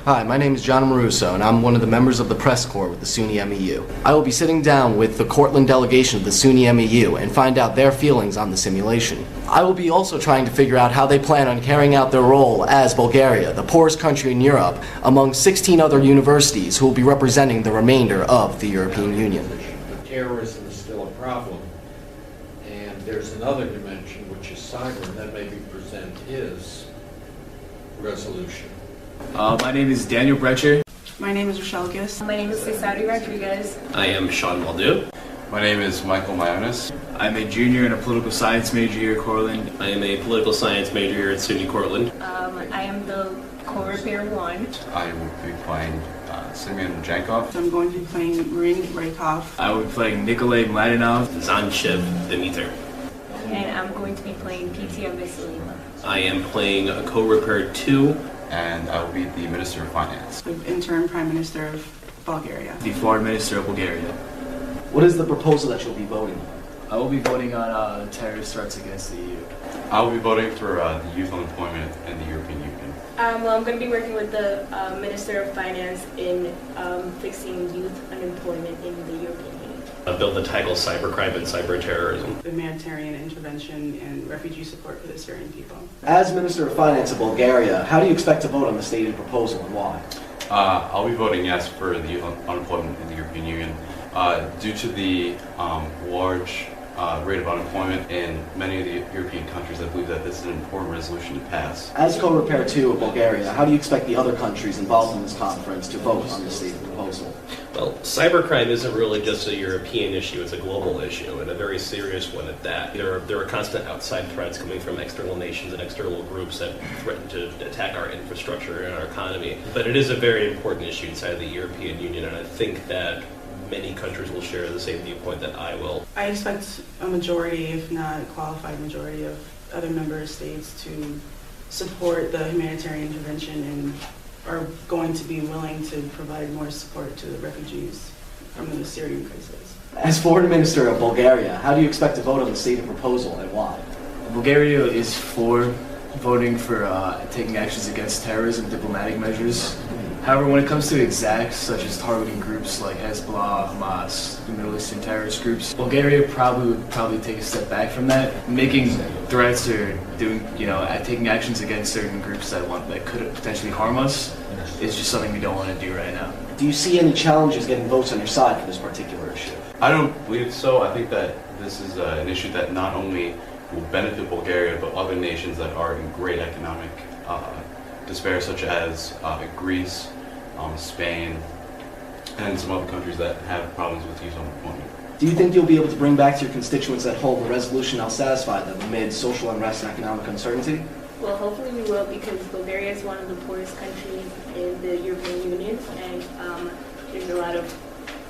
Hi, my name is John Maruso, and I'm one of the members of the press corps with the SUNY MEU. I will be sitting down with the Cortland delegation of the SUNY MEU and find out their feelings on the simulation. I will be also trying to figure out how they plan on carrying out their role as Bulgaria, the poorest country in Europe, among 16 other universities who will be representing the remainder of the European Union. Terrorism is still a problem, and there's another dimension, which is cyber, and that maybe present his resolution. My name is Daniel Brecher. My name is Rochelle Gis. My name is Cesari Rodriguez. I am Sean Muldoon. My name is Michael Myonis. I'm a junior and a political science major here at Cortland. I am a political science major here at SUNY Cortland. I am the co-repair 1. I will be playing Simeon Jankov. I'm going to be playing Marin Raykov. I will be playing Nikolay Mladenov. Zanshev Dimitar. And I'm going to be playing Pitya Veselina. I am playing a co-repair 2. And I will be the Minister of Finance. The interim Prime Minister of Bulgaria. The Foreign Minister of Bulgaria. What is the proposal that you'll be voting on? I will be voting on terrorist threats against the EU. I will be voting for the youth unemployment in the European Union. Well, I'm going to be working with the Minister of Finance in fixing youth unemployment in the European Union. A bill to tackle cybercrime and cyberterrorism. Humanitarian intervention and refugee support for the Syrian people. As Minister of Finance of Bulgaria, how do you expect to vote on the stated proposal and why? I'll be voting yes for the youth unemployment in the European Union due to the large rate of unemployment in many of the European countries. I believe that this is an important resolution to pass. As co-repair 2 of Bulgaria, how do you expect the other countries involved in this conference to vote on the stated proposal? Well, cybercrime isn't really just a European issue, it's a global issue, and a very serious one at that. There are constant outside threats coming from external nations and external groups that threaten to attack our infrastructure and our economy. But it is a very important issue inside the European Union, and I think that many countries will share the same viewpoint that I will. I expect a majority, if not a qualified majority, of other member states to support the humanitarian intervention and are going to be willing to provide more support to the refugees from the Syrian crisis. As Foreign Minister of Bulgaria, how do you expect to vote on the stated proposal and why? Bulgaria is for voting for taking actions against terrorism, diplomatic measures. However, when it comes to exacts, such as targeting groups like Hezbollah, Hamas, the Middle Eastern terrorist groups, Bulgaria would take a step back from that. Making threats or taking actions against certain groups that could potentially harm us is just something we don't want to do right now. Do you see any challenges getting votes on your side for this particular issue? I don't believe so. I think that this is an issue that not only will benefit Bulgaria, but other nations that are in great economic despair, such as Greece, Spain, and some other countries that have problems with youth unemployment. Do you think you'll be able to bring back to your constituents at home a resolution that'll satisfy them amid social unrest and economic uncertainty? Well, hopefully we will, because Bulgaria is one of the poorest countries in the European Union, and there's a lot of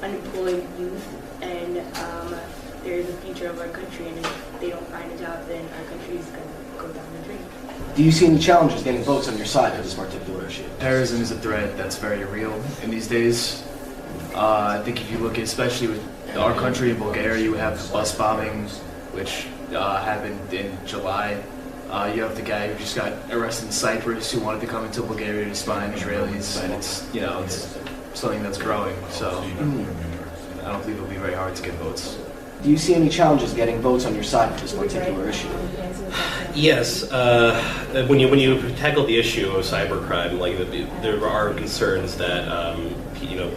unemployed youth, and there is a future of our country, and if they don't find a job, then our country is going to go down the drain. Do you see any challenges getting votes on your side for this particular issue? Terrorism is a threat that's very real in these days. I think if you look at, especially with our country in Bulgaria, you have the bus bombings, which happened in July. You have the guy who just got arrested in Cyprus who wanted to come into Bulgaria to spy on Israelis, and it's something that's growing. So I don't think it'll be very hard to get votes. Do you see any challenges getting votes on your side for this particular issue? Yes, when you tackle the issue of cybercrime, there are concerns that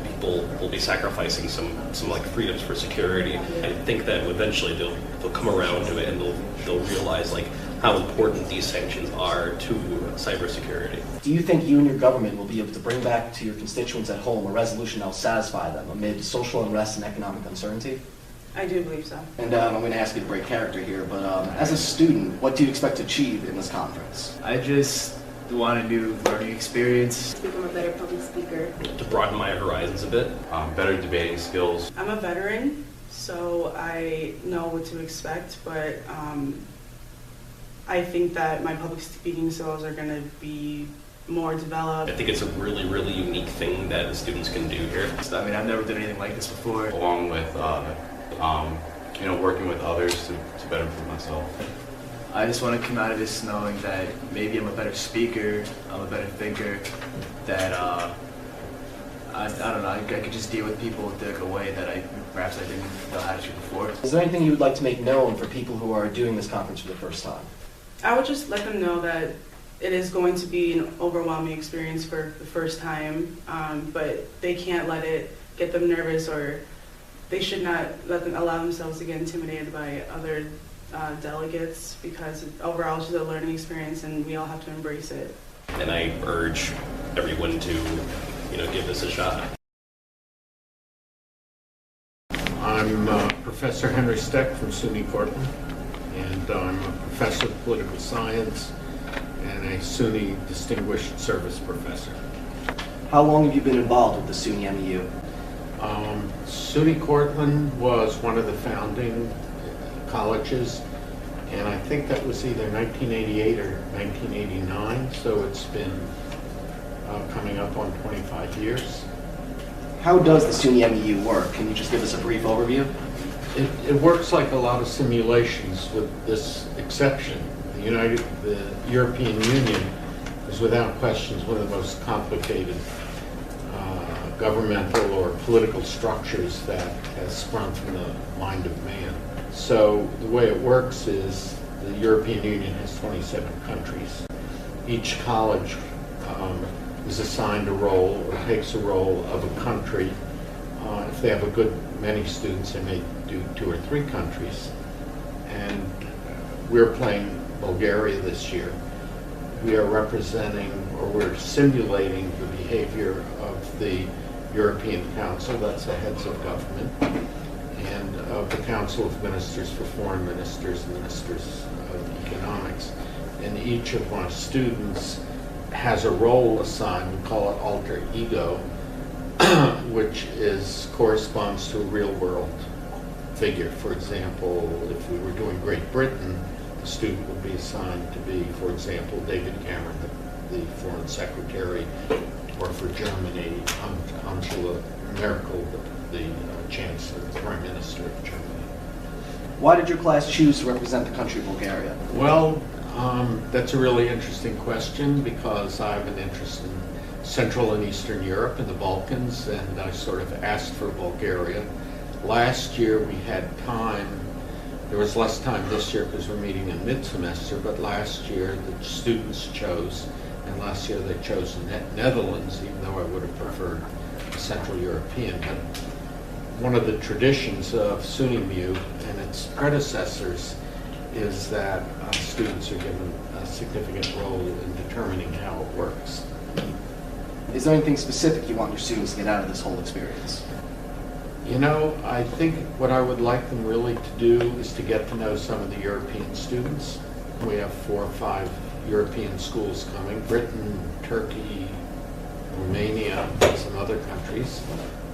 people will be sacrificing some like freedoms for security. I think that eventually they'll come around to it and they'll realize how important these sanctions are to cybersecurity. Do you think you and your government will be able to bring back to your constituents at home a resolution that will satisfy them amid social unrest and economic uncertainty? I do believe so. And I'm going to ask you to break character here, but as a student, what do you expect to achieve in this conference? I just want a new learning experience. To become a better public speaker. To broaden my horizons a bit. Better debating skills. I'm a veteran, so I know what to expect, but I think that my public speaking skills are going to be more developed. I think it's a really, really unique thing that the students can do here. I mean, I've never done anything like this before. Along with working with others to better improve myself. I just want to come out of this knowing that maybe I'm a better speaker, I'm a better thinker, that I don't know, I could just deal with people like a way that perhaps I didn't know how to do before. Is there anything you would like to make known for people who are doing this conference for the first time? I would just let them know that it is going to be an overwhelming experience for the first time, but they can't let it get them nervous, or they should not allow themselves to get intimidated by other delegates, because overall it's just a learning experience and we all have to embrace it. And I urge everyone to, give this a shot. I'm Professor Henry Steck from SUNY Cortland, and I'm a professor of political science and a SUNY Distinguished Service Professor. How long have you been involved with the SUNY MEU? SUNY Cortland was one of the founding colleges, and I think that was either 1988 or 1989, so it's been coming up on 25 years. How does the SUNY MEU work? Can you just give us a brief overview? It works like a lot of simulations, with this exception. The European Union is without questions one of the most complicated governmental or political structures that has sprung from the mind of man. So the way it works is the European Union has 27 countries. Each college is assigned a role or takes a role of a country. If they have a good many students, they may do 2 or 3 countries. And we're playing Bulgaria this year. We are representing, or we're simulating, the behavior of the European Council, that's the heads of government, and of the Council of Ministers for Foreign Ministers and Ministers of Economics. And each of my students has a role assigned, we call it alter ego, which corresponds to a real world figure. For example, if we were doing Great Britain, the student would be assigned to be, for example, David Cameron, the Foreign Secretary, or for Germany, Angela Merkel, the Chancellor, the Prime Minister of Germany. Why did your class choose to represent the country of Bulgaria? Well, that's a really interesting question, because I have an interest in Central and Eastern Europe and the Balkans, and I sort of asked for Bulgaria. Last year we had time. There was less time this year because we're meeting in mid-semester, but last year the students chose, and last year they chose the Netherlands, even though I would have preferred Central European. But one of the traditions of SUNY MEU and its predecessors is that students are given a significant role in determining how it works. Is there anything specific you want your students to get out of this whole experience? I think what I would like them really to do is to get to know some of the European students. We have 4 or 5 European schools coming: Britain, Turkey, Romania, and some other countries.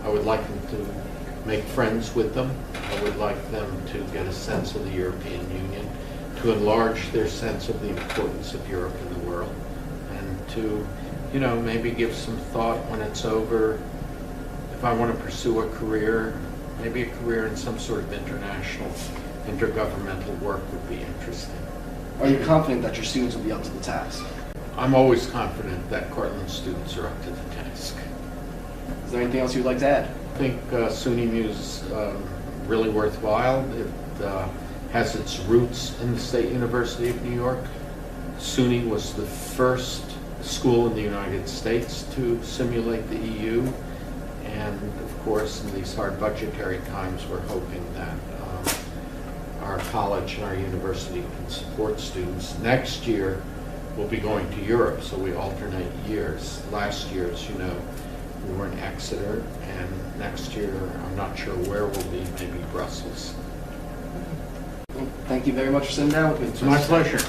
I would like them to make friends with them. I would like them to get a sense of the European Union, to enlarge their sense of the importance of Europe in the world, and to, maybe give some thought when it's over. If I want to pursue a career, maybe a career in some sort of international, intergovernmental work would be interesting. Are you confident that your students will be up to the task? I'm always confident that Cortland students are up to the task. Is there anything else you'd like to add? I think SUNY MEU is really worthwhile. It has its roots in the State University of New York. SUNY was the first school in the United States to simulate the EU. And of course, in these hard budgetary times, we're hoping that our college and our university can support students. Next year, we'll be going to Europe, so we alternate years. Last year, as you know, we were in Exeter, and next year, I'm not sure where we'll be, maybe Brussels. Well, thank you very much for sitting down with me. It's my pleasure.